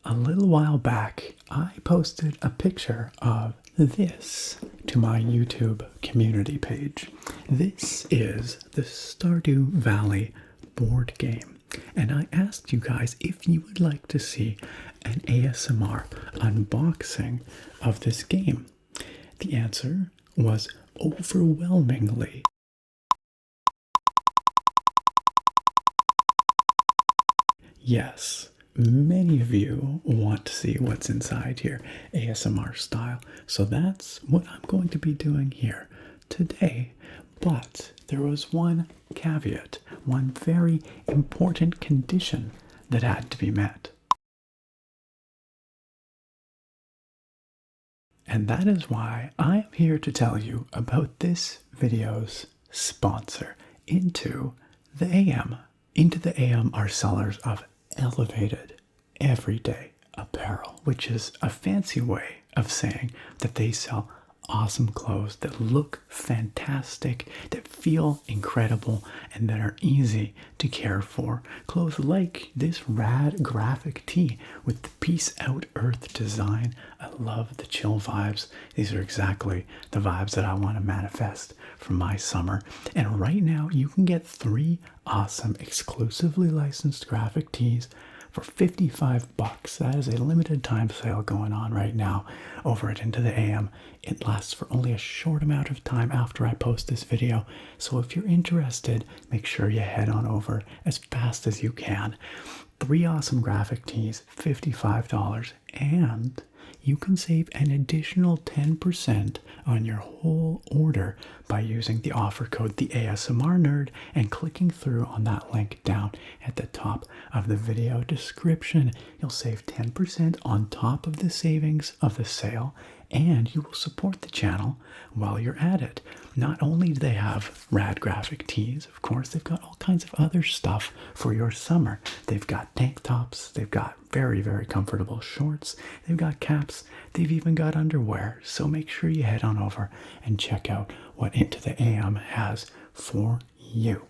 A little while back, I posted a picture of this to my YouTube community page. This is the Stardew Valley board game, and I asked you guys if you would like to see an ASMR unboxing of this game. The answer was overwhelmingly yes. Many of you want to see what's inside here, ASMR style. So that's what I'm going to be doing here today. But there was one caveat, one very important condition that had to be met. And that is why I am here to tell you about this video's sponsor, Into the AM. Into the AM are sellers of elevated everyday apparel, which is a fancy way of saying that they sell awesome clothes that look fantastic, that feel incredible, and that are easy to care for. Clothes like this rad graphic tee with the Peace Out Earth design. I love the chill vibes. These are exactly the vibes that I want to manifest for my summer. And right now you can get 3 awesome exclusively licensed graphic tees for $55. That is a limited time sale going on right now over at Into the AM. It lasts for only a short amount of time after I post this video. So if you're interested, make sure you head on over as fast as you can. 3 awesome graphic tees, $55, and you can save an additional 10% on your whole order by using the offer code theASMRnerd and clicking through on that link down at the top of the video description. You'll save 10% on top of the savings of the sale, and you will support the channel while you're at it. Not only do they have rad graphic tees, of course, they've got all kinds of other stuff for your summer. They've got tank tops, they've got very, very comfortable shorts, they've got caps, they've even got underwear. So make sure you head on over and check out what Into the AM has for you.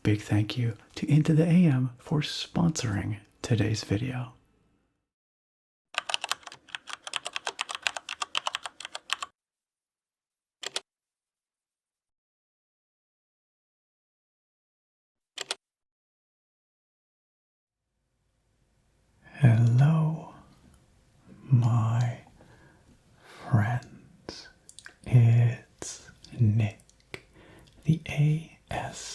Big thank you to Into the AM for sponsoring today's video. Hello, my friends. It's Nick, the ASMR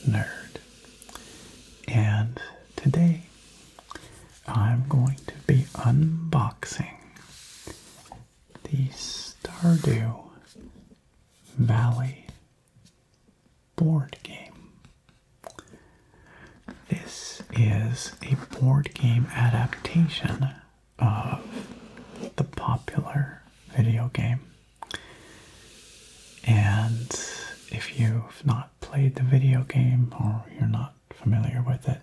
nerd. And today I'm going to be unboxing the Stardew Valley board game. This is a board game adaptation of the popular video game. And if you've not played the video game or you're not familiar with it,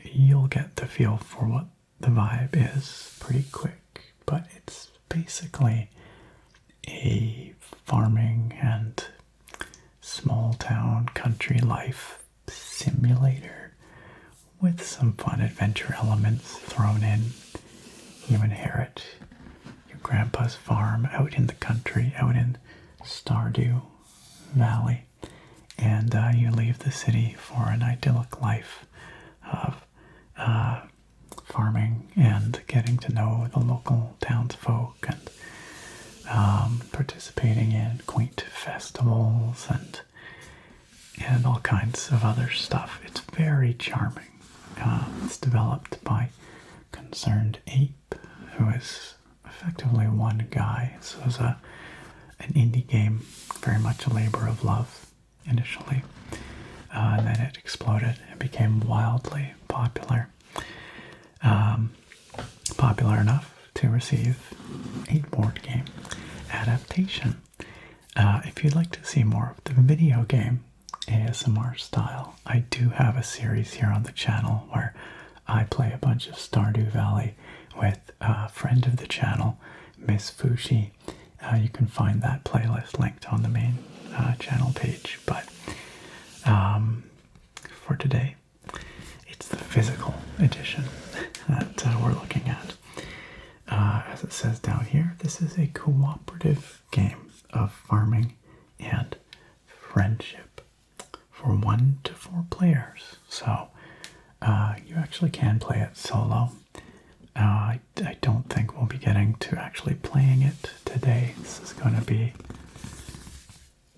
you'll get the feel for what the vibe is pretty quick. But it's basically a farming and small town country life simulator with some fun adventure elements thrown in. You inherit your grandpa's farm out in the country, out in Stardew Valley, and you leave the city for an idyllic life of farming and getting to know the local townsfolk and participating in quaint festivals and all kinds of other stuff. It's very charming. It's developed by Concerned Ape, who is effectively one guy. So it was an indie game, very much a labor of love initially. And then it exploded and became wildly popular. Popular enough to receive a board game adaptation. If you'd like to see more of the video game ASMR style, I do have a series here on the channel where I play a bunch of Stardew Valley with a friend of the channel, Miss Fushi. You can find that playlist linked on the main channel page. But for today, it's the physical edition that we're looking at. As it says down here, this is a cooperative game of farming and friendship for 1 to 4 players. So you actually can play it solo. I don't think we'll be getting to actually playing it today. This is going to be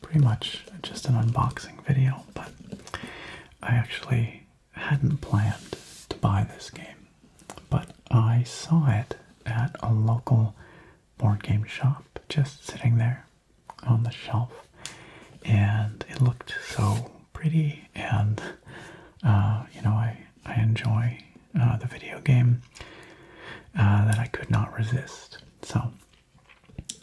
pretty much just an unboxing video, but I actually hadn't planned to buy this game, but I saw it at a local board game shop just sitting there on the shelf, and it looked so pretty, and you know, I enjoy the video game that I could not resist, so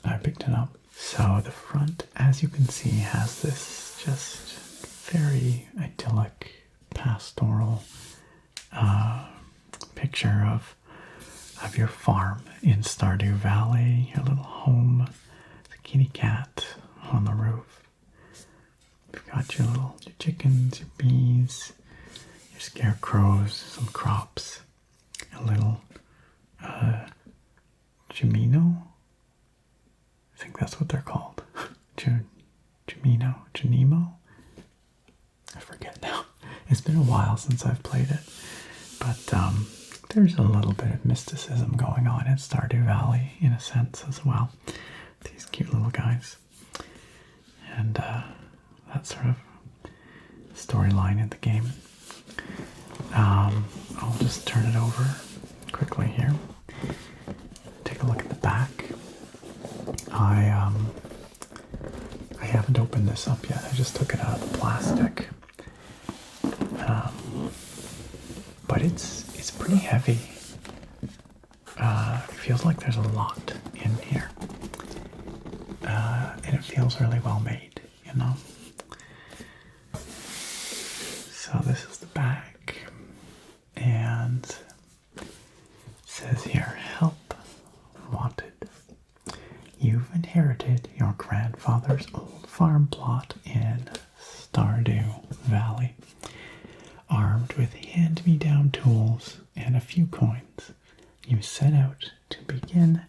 I picked it up. So the front, as you can see, has this just very idyllic pastoral picture of your farm in Stardew Valley, your little home, the kitty cat on the roof. You've got your chickens, your bees, your scarecrows, some crops, a little Jamino. I think that's what they're called. Janimo? I forget now. It's been a while since I've played it. But there's a little bit of mysticism going on in Stardew Valley in a sense as well. These cute little guys. And that sort of storyline in the game. I'll just turn it over quickly here. Take a look at the back. I haven't opened this up yet. I just took it out of the plastic. But it's pretty heavy. It feels like there's a lot in here. And it feels really well made, you know. So this is the back. And it says here, help wanted. You've inherited your grandfather's old farm plot in Stardew Valley. Armed with hand-me-down tools and a few coins, you set out to begin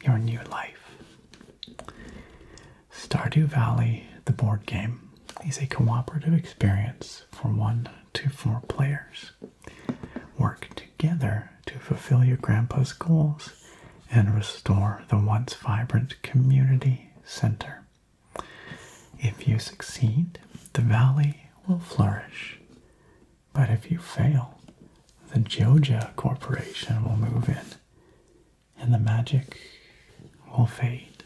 your new life. Stardew Valley, the board game, is a cooperative experience for 1 to 4 players. Work together to fulfill your grandpa's goals and restore the once vibrant community center. If you succeed, the valley will flourish. But if you fail, the Joja Corporation will move in, and the magic will fade.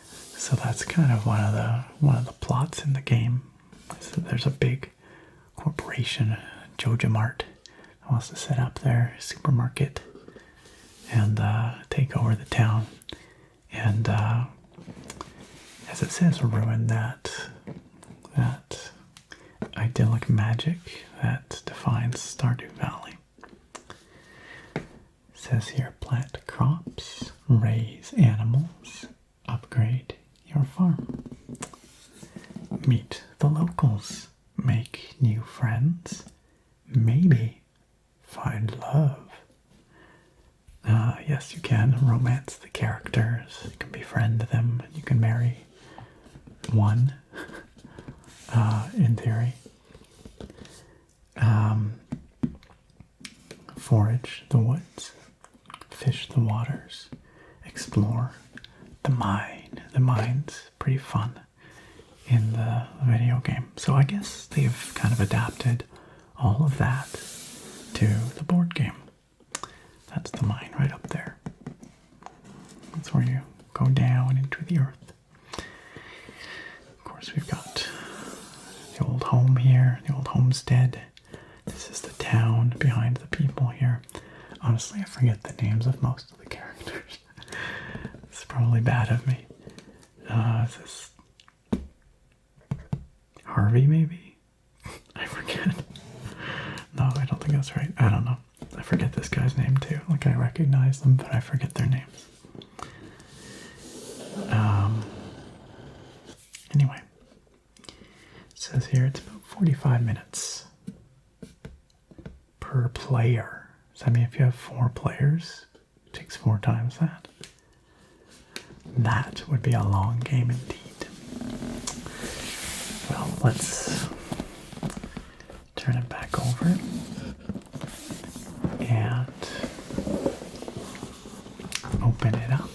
So that's kind of one of the plots in the game. So there's a big corporation, Joja Mart, that wants to set up their supermarket and take over the town, and as it says, ruin that idyllic magic that defines Stardew Valley. It says here, plant crops, raise animals, upgrade your farm. Meet the locals, make new friends, maybe find love. Yes, you can romance the characters, you can befriend them, you can marry one, in theory. Forage the woods, fish the waters, explore the mine. The mine's pretty fun in the video game. So I guess they've kind of adapted all of that to the board game. That's the mine right up there. That's where you go down into the earth. Of course, we've got the old home here, the old homestead. This is the town behind the people here. Honestly, I forget the names of most of the characters. It's probably bad of me. Is this Harvey, maybe? I forget. No, I don't think that's right. I don't know. I forget this guy's name too. Like, I recognize them, but I forget their names. Anyway, it says here it's about 45 minutes. per player. So I mean, if you have 4 players, it takes 4 times that. That would be a long game indeed. Well, let's turn it back over and open it up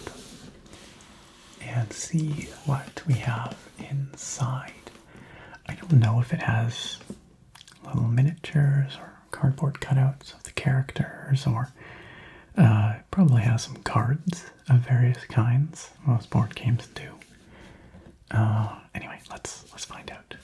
and see what we have inside. I don't know if it has little miniatures or cardboard cutouts of the characters, or it probably has some cards of various kinds. Most board games do. Anyway, let's find out.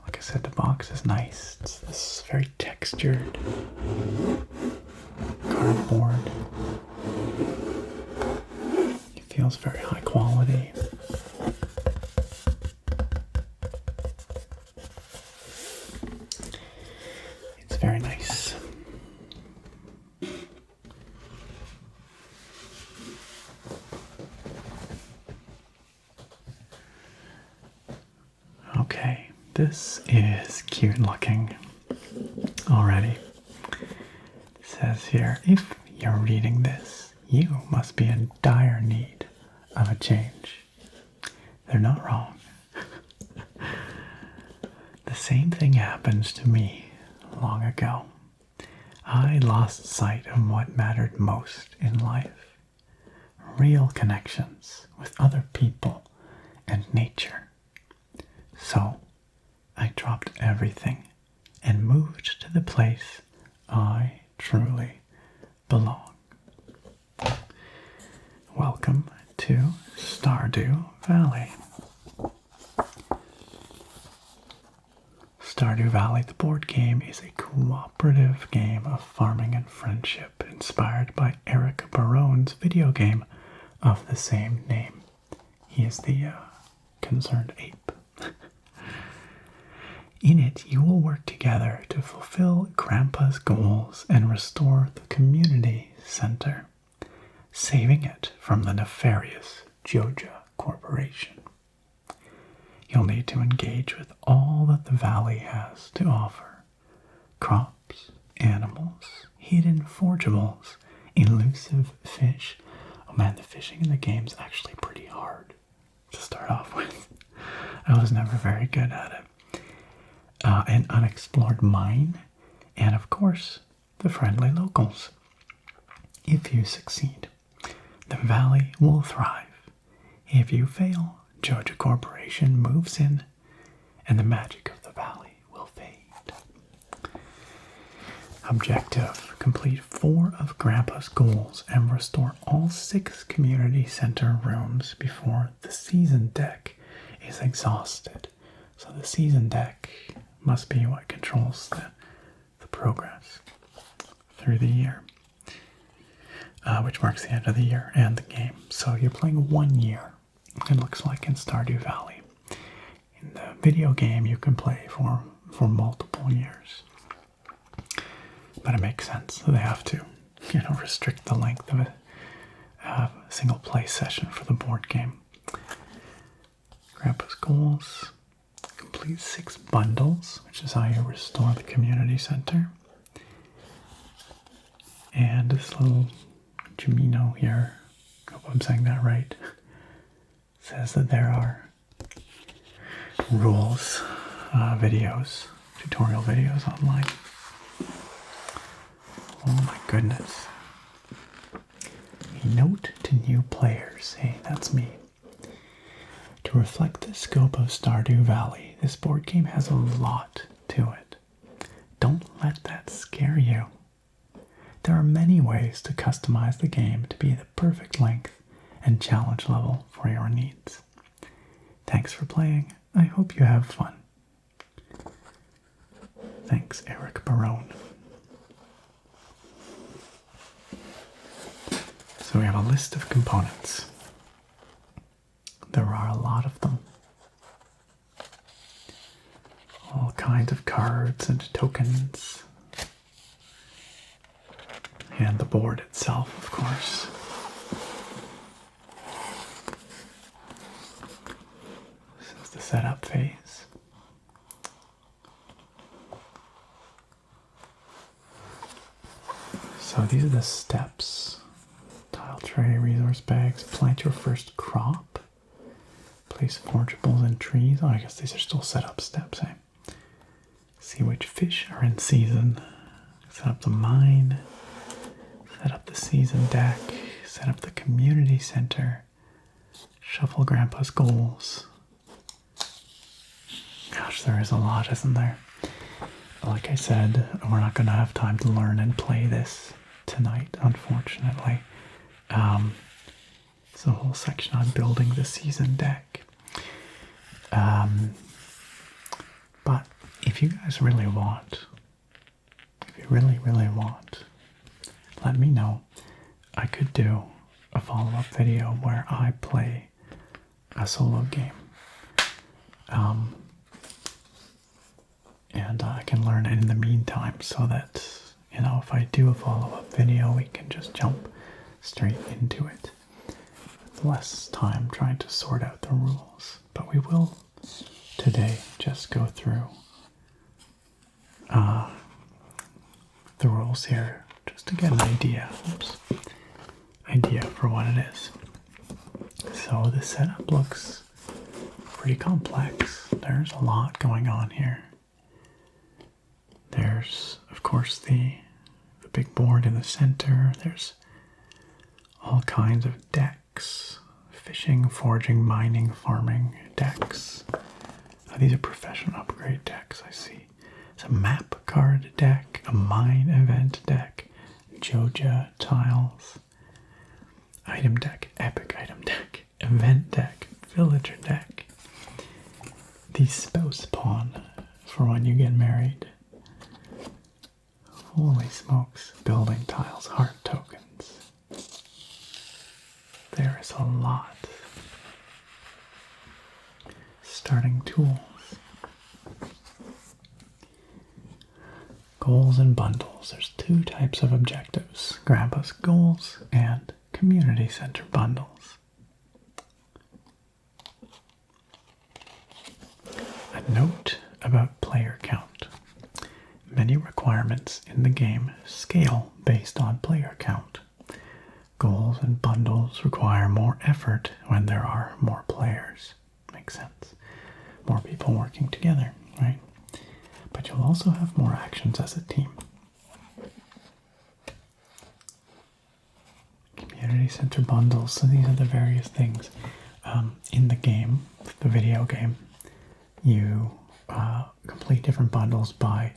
Like I said, the box is nice. It's this very textured cardboard. It feels very high quality. It's very nice. Okay, this is cute looking already. It says here, if you're reading this, you must be in dire need of a change. They're not wrong. The same thing happened to me long ago. I lost sight of what mattered most in life. Real connections with other people and nature. So I dropped everything and moved to the place I truly belong. Welcome to Stardew Valley. Stardew Valley, the board game, is a cooperative game of farming and friendship inspired by Eric Barone's video game of the same name. He is the concerned ape. In it, you will work together to fulfill Grandpa's goals and restore the community center, saving it from the nefarious Joja Corporation. You'll need to engage with all that the valley has to offer. Crops, animals, hidden forageables, elusive fish. Oh man, the fishing in the game's actually pretty hard to start off with. I was never very good at it. An unexplored mine, and of course, the friendly locals. If you succeed, the valley will thrive. If you fail, Joja Corporation moves in, and the magic of the valley will fade. Objective: complete 4 of Grandpa's goals and restore all 6 community center rooms before the season deck is exhausted. So the season deck must be what controls the progress through the year, which marks the end of the year and the game. So you're playing 1 year, it looks like, in Stardew Valley. In the video game, you can play for multiple years. But it makes sense that they have to, restrict the length of a single play session for the board game. Grandpa's goals. Complete 6 bundles, which is how you restore the community center. And this little Jimino here, I hope I'm saying that right, says that there are rules, videos, tutorial videos online. Oh my goodness. A note to new players. Hey, that's me. To reflect the scope of Stardew Valley, this board game has a lot to it. Don't let that scare you. There are many ways to customize the game to be the perfect length and challenge level for your needs. Thanks for playing. I hope you have fun. Thanks, Eric Barone. So we have a list of components. There are a lot of them. All kinds of cards cards and tokens. And the board itself, of course. This is the setup phase. So these are the steps. Tile tray, resource bags, plant your first crop, place forageables in trees. Oh, I guess these are still setup steps, eh? See which fish are in season. Set up the mine. Set up the season deck. Set up the community center. Shuffle Grandpa's goals. Gosh, there is a lot, isn't there? Like I said, we're not going to have time to learn and play this tonight, unfortunately. It's a whole section on building the season deck. But if you guys really want, if you really, really want, let me know. I could do a follow-up video where I play a solo game. And I can learn it in the meantime so that, you know, if I do a follow-up video, we can just jump straight into it. With less time trying to sort out the rules. But we will today just go through the rules here just to get an idea. Idea for what it is. So the setup looks pretty complex. There's a lot going on here. There's, of course, the big board in the center. There's all kinds of decks. Fishing, foraging, mining, farming decks. These are professional upgrade decks, I see. It's a map card deck, a mine event deck, Joja tiles, item deck, epic item deck, event deck, villager deck, the spouse pawn for when you get married. Holy smokes, building tiles, heart tokens. There is a lot. Starting tools. Goals and bundles. There's two types of objectives. Grandpa's goals and community center bundles. A note about player count. Many requirements in the game scale based on player count. Goals and bundles require more effort when there are more players. Makes sense. More people working together, right? But you'll also have more actions as a team. Community center bundles. So these are the various things in the game, the video game. You complete different bundles by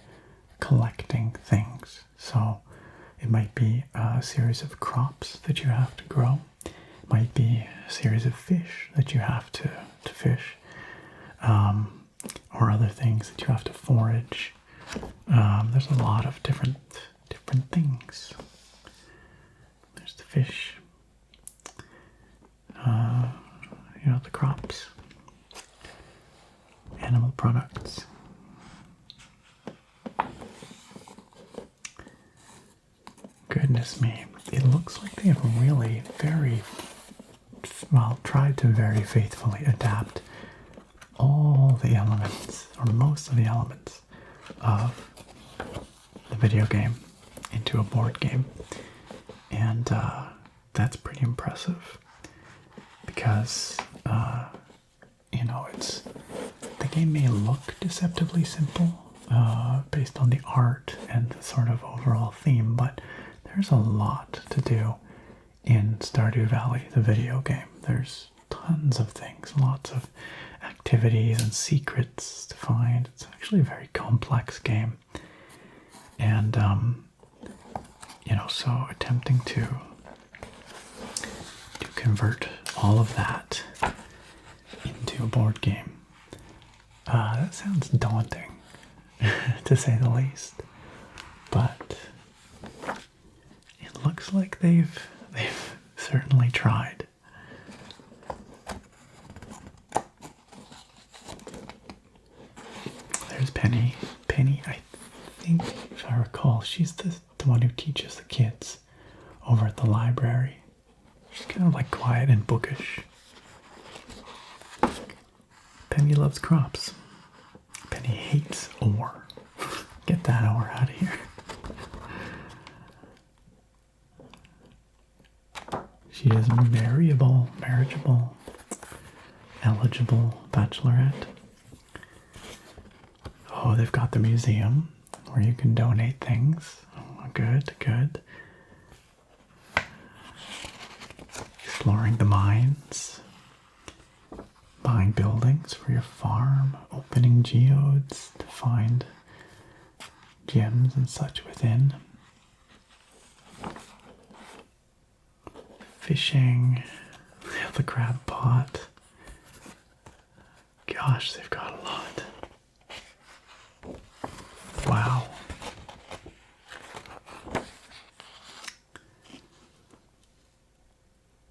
collecting things. So it might be a series of crops that you have to grow. It might be a series of fish that you have to fish. Or other things that you have to forage. There's a lot of different things. There's the fish. You know, the crops. Animal products. Goodness me. It looks like they have really tried to very faithfully adapt all the elements, or most of the elements, of the video game into a board game. And that's pretty impressive because, you know, the game may look deceptively simple based on the art and the sort of overall theme, but there's a lot to do in Stardew Valley, the video game. There's tons of things, lots of activities and secrets to find. It's actually a very complex game. And, you know, so attempting to convert all of that into a board game, that sounds daunting, to say the least. But it looks like they've certainly tried. There's Penny. Penny, I think, if I recall, she's the one who teaches the kids over at the library. She's kind of like quiet and bookish. Penny loves crops. Penny hates ore. Get that ore out of here. She is marriable, marriageable, eligible bachelorette. Oh, they've got the museum where you can donate things. Oh, good, good. Exploring the mines. Buying buildings for your farm. Opening geodes to find gems and such within. Fishing. They have the crab pot. Gosh, they've got a lot. Wow.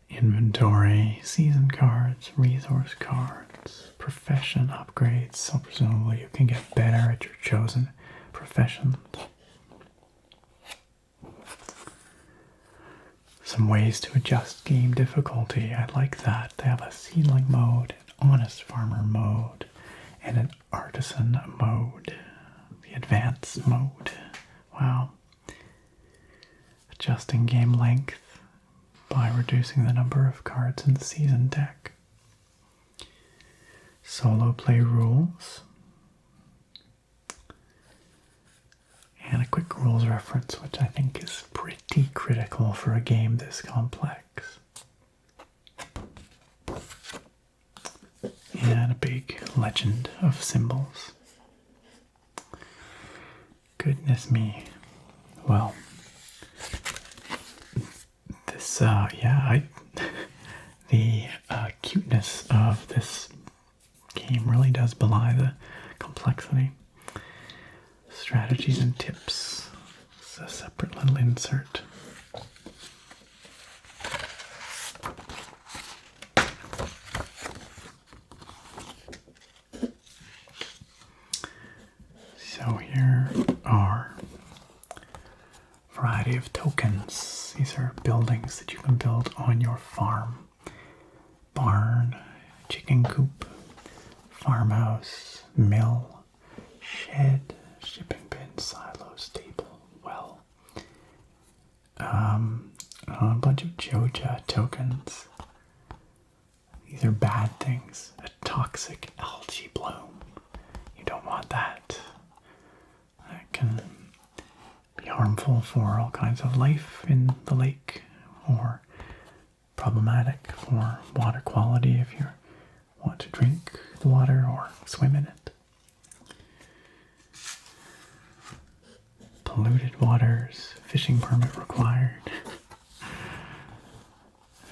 Inventory, season cards, resource cards, profession upgrades. So presumably you can get better at your chosen profession. Some ways to adjust game difficulty. I like that. They have a seedling mode, an honest farmer mode, and an artisan mode. The advanced mode. Wow. Adjusting game length by reducing the number of cards in the season deck. Solo play rules. And a quick rules reference, which I think is pretty critical for a game this complex. And a big legend of symbols. Goodness me. Well, this, the cuteness of this game really does belie the complexity. Strategies and tips. It's a separate little insert. So here are a variety of tokens. These are buildings that you can build on your farm. Barn, chicken coop, farmhouse, mill, shed, shipping bin, silo, stable, well. A bunch of Joja tokens. These are bad things. A toxic algae bloom. You don't want that. That can be harmful for all kinds of life in the lake, or problematic for water quality if you want to drink the water or swim in it. Polluted waters, fishing permit required.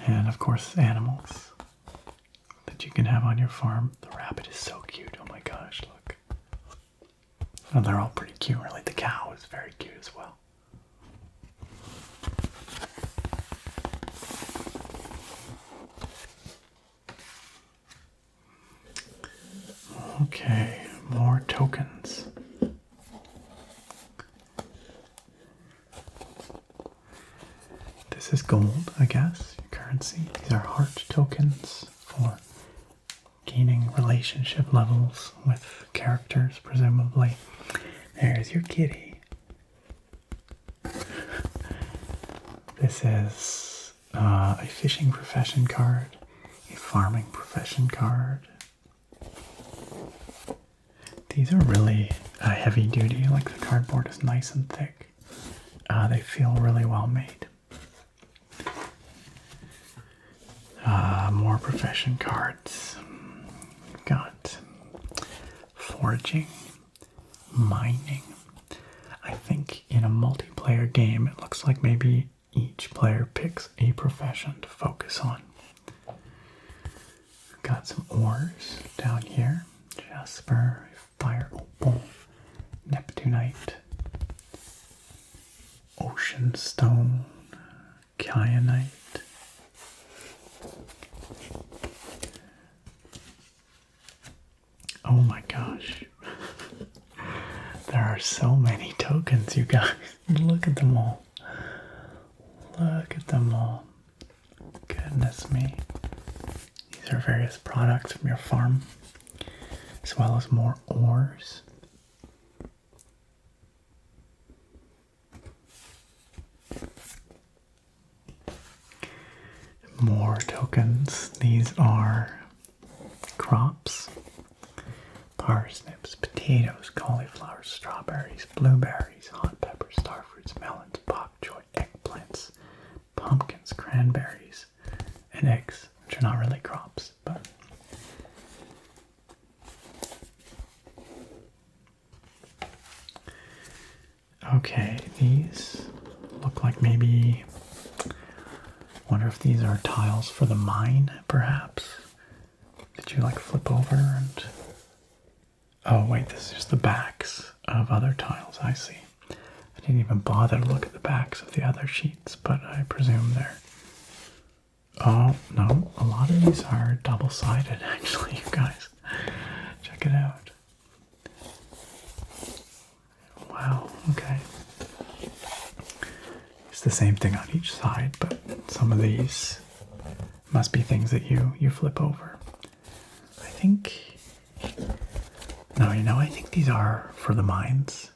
And of course, animals that you can have on your farm. The rabbit is so cute. Oh my gosh, look. Oh, they're all pretty cute, really. The cow is very cute as well. Okay, more tokens. This is gold, I guess, your currency. These are heart tokens for gaining relationship levels with characters, presumably. There's your kitty. This is a fishing profession card, a farming profession card. These are really heavy duty, like the cardboard is nice and thick. They feel really well made. More profession cards. We've got foraging, mining. I think in a multiplayer game, it looks like maybe each player picks a profession to focus on. We've got some ores down here. Jasper, fire opal, neptunite, ocean stone, kyanite. Oh my gosh. There are so many tokens, you guys. Look at them all. Look at them all. Goodness me. These are various products from your farm, as well as more ores. More tokens. These are crops. Parsnips, potatoes, cauliflowers, strawberries, blueberries, hot peppers, starfruits, melons, bok choy, eggplants, pumpkins, cranberries, and eggs, which are not really crops, but okay, these look like maybe, wonder if these are tiles for the mine, perhaps. Did you like flip over and, oh wait, this is just the backs of other tiles, I see. I didn't even bother to look at the backs of the other sheets, but I presume they're, oh no, a lot of these are double-sided actually, you guys. Check it out. Wow, okay. It's the same thing on each side, but some of these must be things that you flip over. I think, no, I think these are for the mines,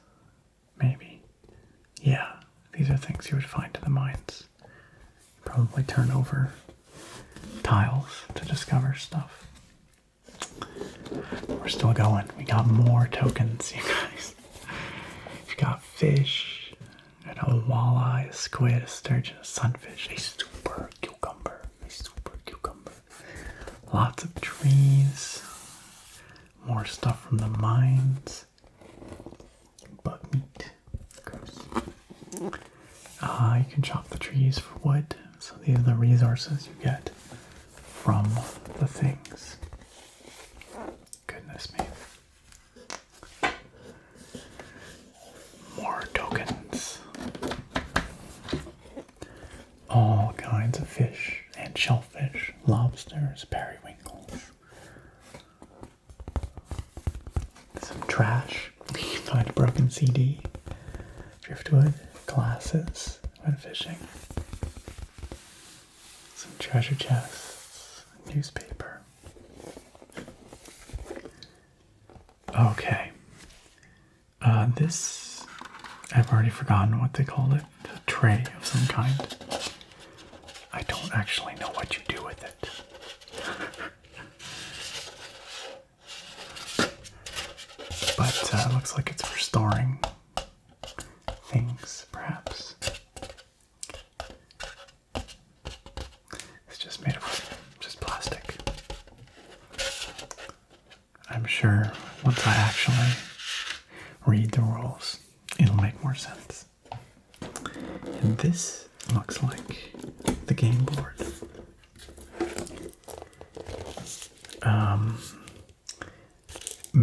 maybe. Yeah, these are things you would find in the mines. Probably turn over tiles to discover stuff. We're still going. We got more tokens, you guys. We've got fish, and a walleye, a squid, a sturgeon, a sunfish, a super cucumber, lots of trees, more stuff from the mines, bug meat, gross. You can chop the trees for wood, so these are the resources you get from the things. Goodness me. More tokens. All kinds of fish and shellfish, lobsters, periwinkles. Some trash. You can find a broken CD, driftwood, glasses, when fishing. Some treasure chests, newspaper. Okay. This, I've already forgotten what they called it. A tray of some kind. I don't actually know what you do with it. But it looks like it's for storing things, perhaps. It's just made of just plastic. I'm sure once I actually read the rules, it'll make more sense. And this looks like the game board.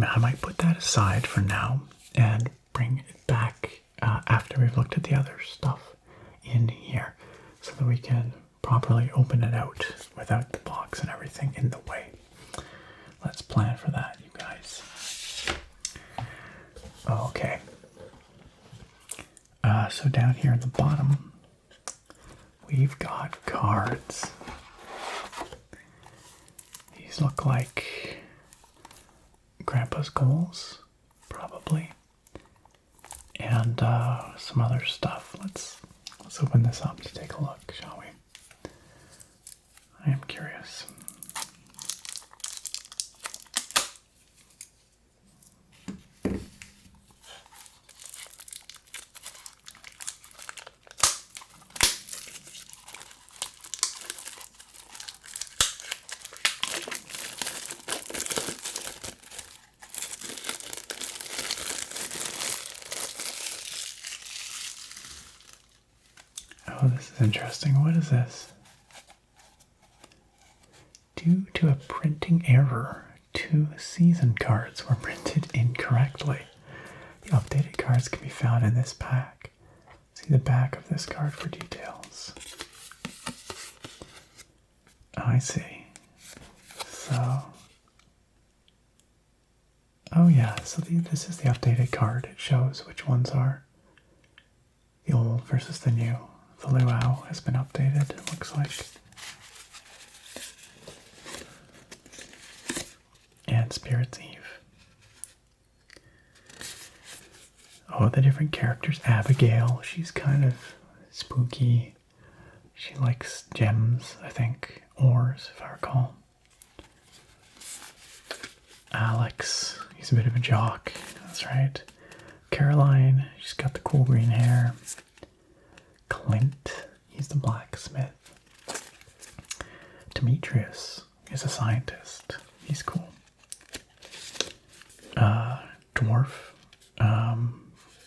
I might put that aside for now and bring it back after we've looked at the other stuff in here so that we can properly open it out without the box and everything in the way. Let's plan for that, you guys. Okay. So down here at the bottom, we've got cards. These look like Grandpa's goals, probably, and some other stuff. Let's open this up to take a look, shall we? I am curious. Oh, this is interesting. What is this? Due to a printing error, 2 season cards were printed incorrectly. The updated cards can be found in this pack. See the back of this card for details. Oh, I see. So, oh yeah, so this is the updated card. It shows which ones are The old versus the new. The luau has been updated, it looks like. And Spirit's Eve. Oh, the different characters. Abigail, she's kind of spooky. She likes gems, I think. Ores, if I recall. Alex, he's a bit of a jock. That's right. Caroline, she's got the cool green hair. Clint, he's the blacksmith. Demetrius is a scientist. He's cool. Dwarf,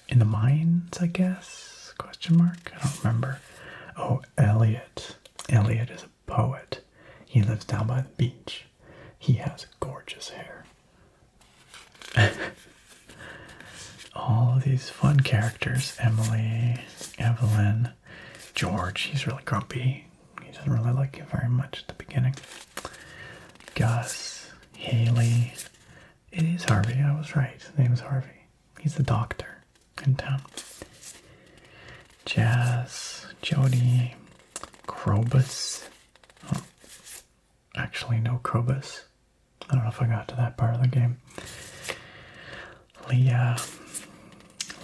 in the mines, I guess? Question mark? I don't remember. Oh, Elliot. Elliot is a poet. He lives down by the beach. He has gorgeous hair. All of these fun characters. Emily, Evelyn, George. He's really grumpy. He doesn't really like you very much at the beginning. Gus, Haley. It is Harvey. I was right. His name is Harvey. He's the doctor in town. Jazz, Jody, Krobus. Oh, actually, no Krobus. I don't know if I got to that part of the game. Leah,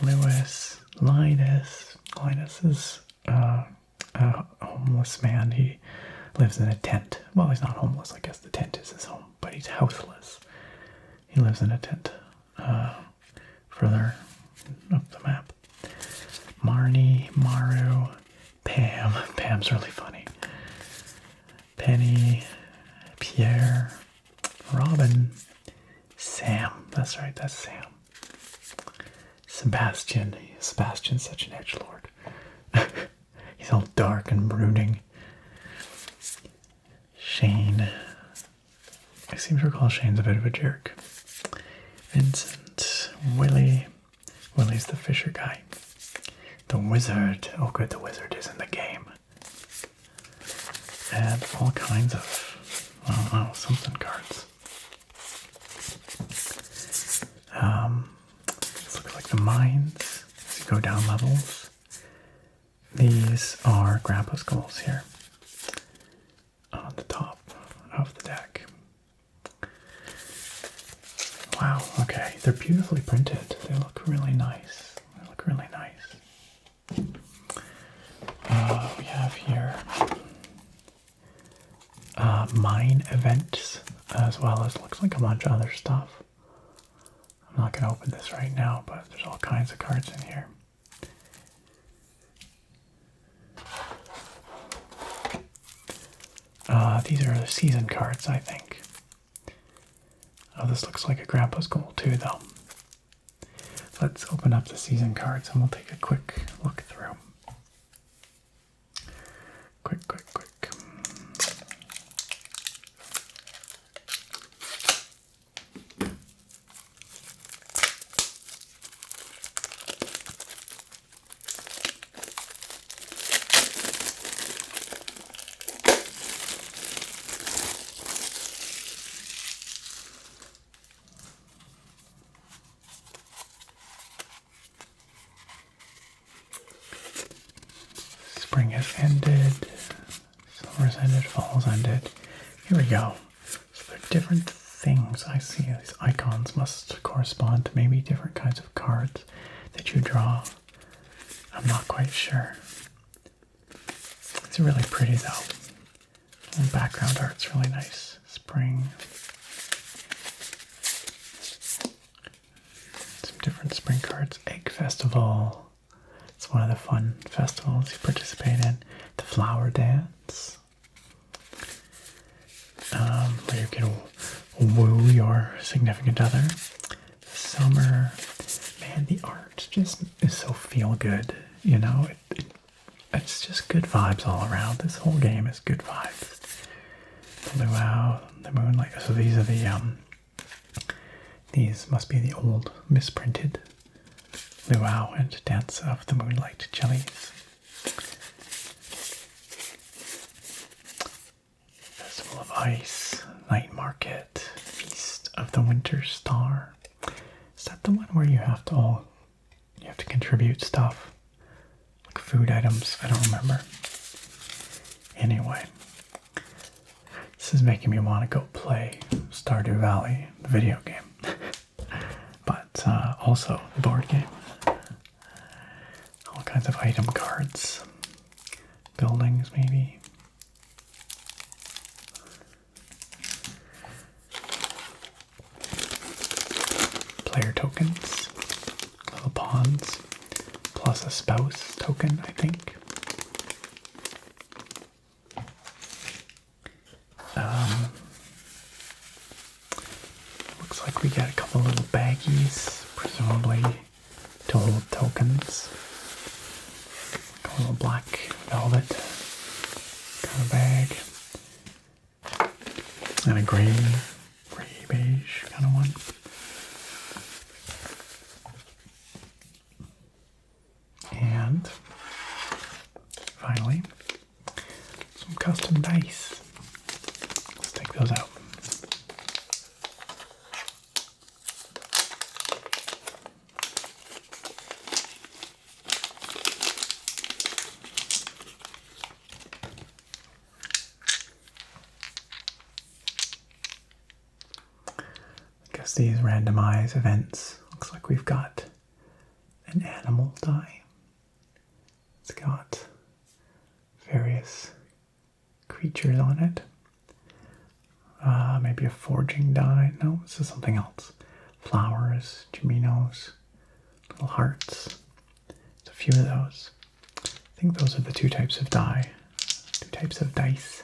Lewis, Linus. Linus is a homeless man. He lives in a tent. Well, he's not homeless. I guess the tent is his home, but he's houseless. He lives in a tent further up the map. Marnie, Maru, Pam. Pam's really funny. Penny, Pierre, Robin, Sam. That's right, that's Sam. Sebastian. Sebastian's such an edgelord. He's all dark and brooding. Shane. I seem to recall Shane's a bit of a jerk. Vincent. Willie. Willie's the fisher guy. The wizard. Oh good, the wizard is in the game. And all kinds of, I don't know, something cards. This looks like the mines as you go down levels. These are grandpa skulls here on the top of the deck. Wow, okay, they're beautifully printed. They look really nice. They look really nice. We have here mine events, as well as looks like a bunch of other stuff. I'm not going to open this right now, but there's all kinds of cards in here. These are the season cards, I think. Oh, this looks like a grandpa's goal too, though. Let's open up the season cards and we'll take a quick look through. Quick. Spring has ended, summer's ended, fall's ended. Here we go. So there are different things I see. These icons must correspond to maybe different kinds of cards that you draw. I'm not quite sure. It's really pretty though. The background art's really nice. Spring. Some different spring cards. Egg Festival. It's one of the fun festivals you participate in. The Flower Dance. Where you can woo your significant other. Summer. Man, the art just is so feel good. You know, it's just good vibes all around. This whole game is good vibes. The luau, the moonlight. So these are the, these must be the old misprinted luau and dance of the moonlight jellies. Festival of Ice, Night Market, Feast of the Winter Star. Is that the one where you have to contribute stuff? food items. I don't remember. Anyway, this is making me want to go play Stardew Valley, the video game. But also the board game. All kinds of item cards. Buildings, maybe. Player tokens. Little pawns. Plus a spouse token, I think. Looks like we get a couple little baggies, presumably to hold tokens. Like a little black velvet kind of bag. And a gray beige kind of one. And finally, some custom dice. Let's take those out. I guess these randomize events. Looks like we've got an animal die. It's got various creatures on it. Maybe a forging die. No, this is something else. Flowers, Jiminos, little hearts. There's a few of those. I think those are the two types of die, two types of dice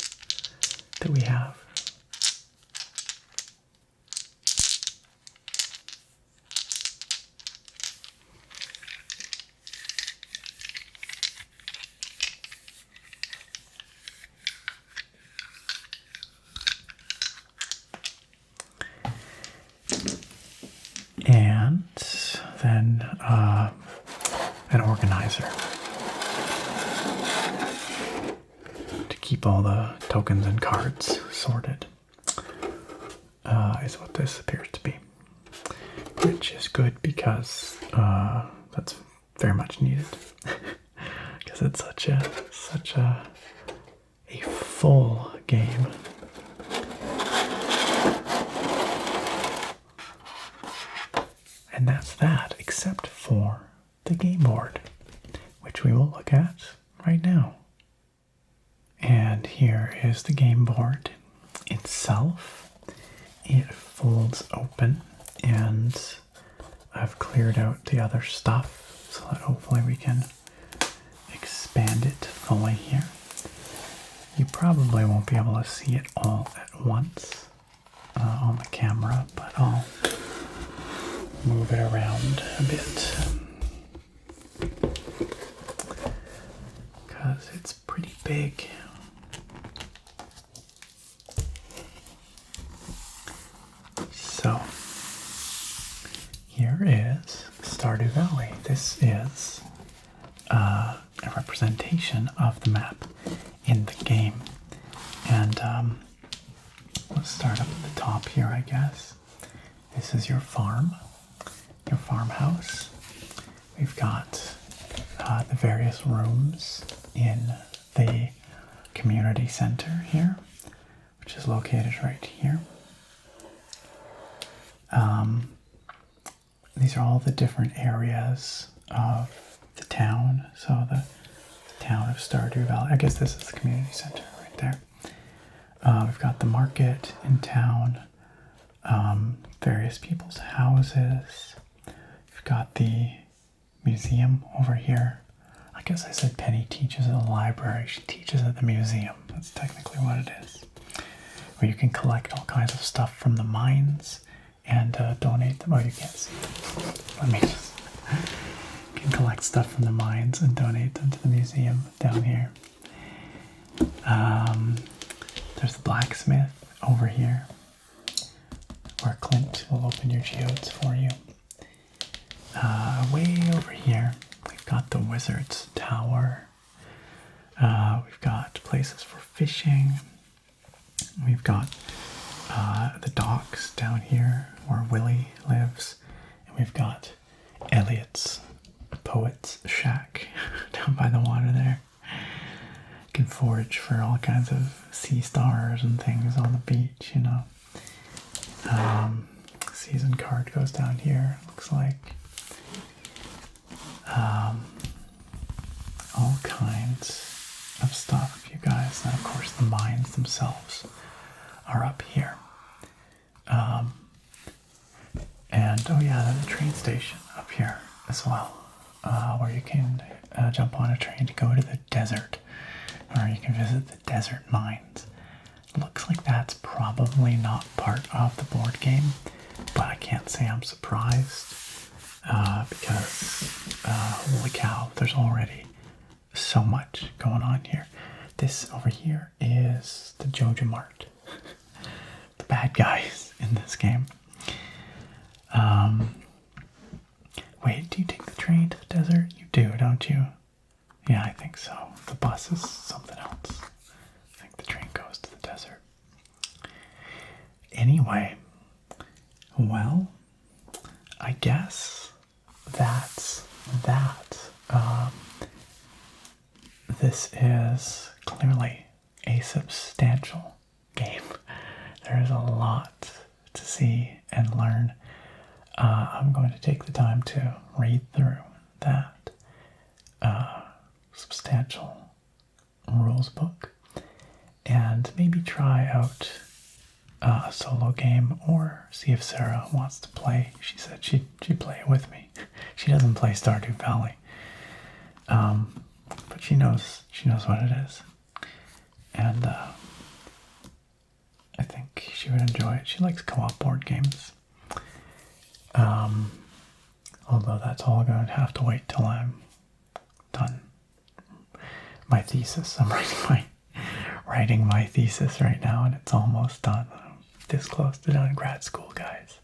that we have. And then an organizer to keep all the tokens and cards sorted is what this appears to be, which is good because that's very much needed because it's such a full game. And that's that, except for the game board, which we will look at right now. And here is the game board itself. It folds open, and I've cleared out the other stuff so that hopefully we can expand it fully here. You probably won't be able to see it all at once on the camera, but I'll move it around a bit because it's pretty big. So here is Stardew Valley. This is a representation of the map in the game, and let's start up at the top here, I guess. This is your farm. Your farmhouse. We've got the various rooms in the community center here, which is located right here. These are all the different areas of the town. So the town of Stardew Valley. I guess this is the community center right there. We've got the market in town, various people's houses. We've got the museum over here. I guess I said Penny teaches at the library. She teaches at the museum. That's technically what it is. Where you can collect all kinds of stuff from the mines and donate them. Oh, you can't see it. Let me just... You can collect stuff from the mines and donate them to the museum down here. There's the blacksmith over here, where Clint will open your geodes for you. Way over here, we've got the wizard's tower. We've got places for fishing. We've got the docks down here where Willie lives. And we've got Elliot's poet's shack down by the water there. You can forage for all kinds of sea stars and things on the beach, you know. Season card goes down here, looks like. All kinds of stuff, you guys. And of course the mines themselves are up here. And oh yeah, there's a train station up here as well, where you can jump on a train to go to the desert, or you can visit the desert mines. Looks like that's probably not part of the board game, but I can't say I'm surprised, because holy cow, there's already so much going on here. This over here is the Joja Mart, the bad guys in this game. Wait, do you take the train to the desert? You do, don't you? Yeah, I think so. The bus is something else. I think the train goes to the desert. Anyway, well, I guess that's that. This is clearly a substantial game. There's a lot to see and learn. I'm going to take the time to read through that substantial rules book and maybe try out a solo game, or see if Sarah wants to play. She said she'd play it with me. She doesn't play Stardew Valley, but she knows what it is, and I think she would enjoy it. She likes co-op board games. Although that's all going to have to wait till I'm done my thesis. I'm writing my thesis right now, and it's almost done. I'm this close to done grad school, guys.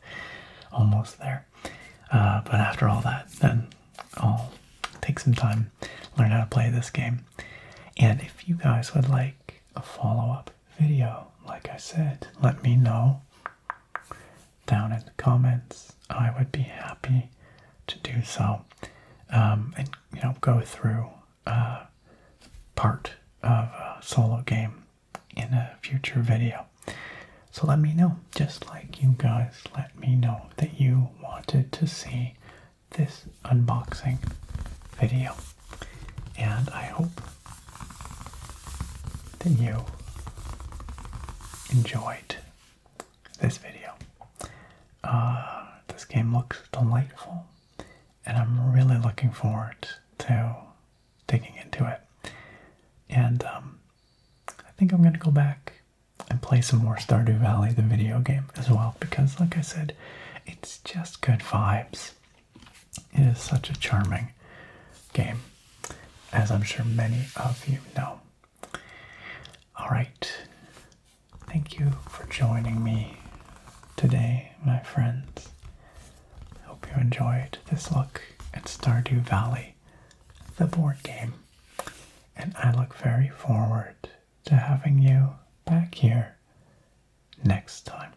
Almost there. But after all that, then I'll take some time, learn how to play this game. And if you guys would like a follow-up video, like I said, let me know down in the comments. I would be happy to do so, and go through part of a solo game in a future video. So let me know, just like you guys let me know that you wanted to see this unboxing video. And I hope that you enjoyed this video. This game looks delightful, and I'm really looking forward to digging into it. And I think I'm going to go back and play some more Stardew Valley, the video game, as well, because like I said, it's just good vibes. It is such a charming game, as I'm sure many of you know. Alright, thank you for joining me today, my friends. I hope you enjoyed this look at Stardew Valley, the board game, and I look very forward to having you back here next time.